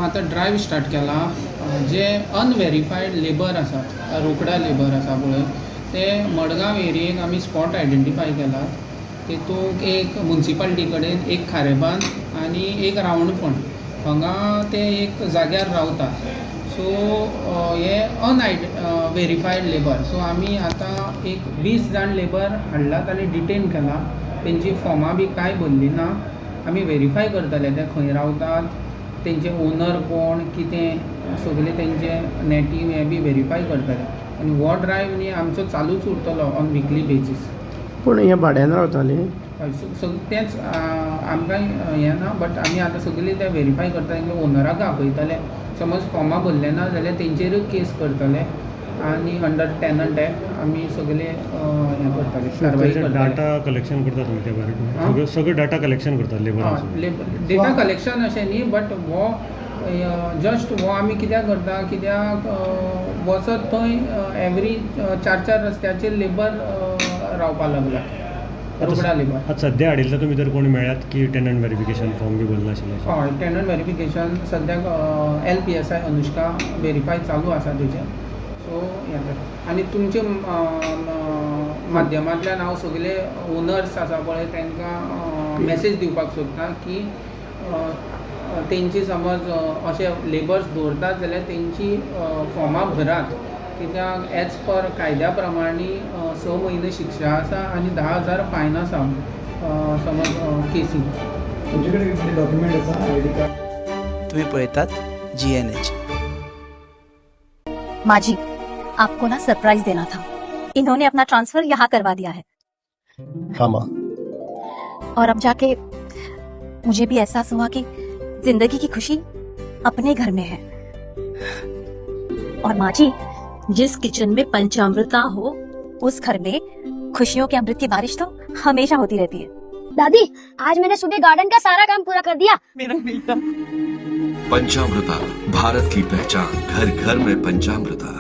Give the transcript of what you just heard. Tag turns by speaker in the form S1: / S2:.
S1: आतां drive start केला. जे अनव्हेरीफायड लेबर आसात, रोकडा लेबर आसा पळय, ते मडगांव एरियेक आमी स्पॉट आयडेंटिफाय केला. तातूंत एक म्युन्सिपालिटी कडेन, एक खारेबांद आनी एक रावणफोंड हांगा ते एक जाग्यार रावतात. सो हे व्हेरीफायड लेबर. सो आमी आतां एक 20 जाण लेबर हाडलात आनी डिटेन केला. तेंची फॉर्मां बी कांय भरलीं ना. आमी व्हेरीफाय करतले ते खंय रावतात, तेंचे ओनर कोण, कितें, सगळे तेंचे नेटीव हें बी व्हेरीफाय करतले. आनी हो ड्रायव्ह न्ही आमचो चालूच उरतलो ऑन विकली बेजीस.
S2: पूण हे भाड्यान रावताले?
S1: तेंच आमकां हें ना, बट आमी आतां सगळीं ते व्हेरीफाय करता. तेंच्या ओनराक आपयतले. समज फॉर्मां भरले ना जाल्यार तेंचेरूय केस करतले आनी अंडर टेनंट एक्ट आमी सगळे हें करतले, कारवाई करतले.
S3: डाटा कलेक्शन करता तुमी त्या भायर? सगळो डाटा कलेक्शन करता लेबरांचो?
S1: डेटा कलेक्शन अशें न्ही, बट हो जस्ट हो आमी कित्याक करता, कित्याक वचत थंय एवरी 4-4 रस्त्याचेर लेबर रावपाक लागला, रोकडा लेबर.
S3: आतां सद्या हाडिल्लो तुमी तर कोण मेळ्ळ्यात की टेनंट व्हेरिफिकेशन फॉर्म बी भरला आशिल्ले?
S1: हय, टेनंट व्हेरिफिकेशन सद्याक LPSI अनुष्का व्हेरीफाय चालू आसा तेजें. सो हें करता. आनी तुमचे माध्यमांतल्यान हांव सगळे ओनर्स आसा पळय तांकां मॅसेज दिवपाक सोदता की तेंची समज अशे लेबर्स दवरतात जाल्यार तेंची फॉर्मां भरात. कित्याक एज पर कायद्या प्रमाणे 6 म्हयने शिक्षा आसा आनी 10,000 फायन आसा समज केसी.
S4: तुमचे कडेन कितें डॉक्युमेंट आसा, ID कार्ड?
S5: तुम्ही पळयतात GNH.
S6: माजी, आपको ना सरप्राइज देना था. इन्होंने अपना ट्रांसफर यहाँ करवा दिया है.
S2: हाँ माँ.
S6: और अब जाके मुझे भी एहसास हुआ कि जिंदगी की खुशी अपने घर में है. और माँ जी, जिस किचन में पंचामृता हो उस घर में खुशियों के अमृत की बारिश तो हमेशा होती रहती है.
S7: दादी, आज मैंने सुबह गार्डन का सारा काम पूरा कर दिया.
S5: मेरा बेटा.
S8: पंचामृता, भारत की पहचान, घर घर में पंचामृता.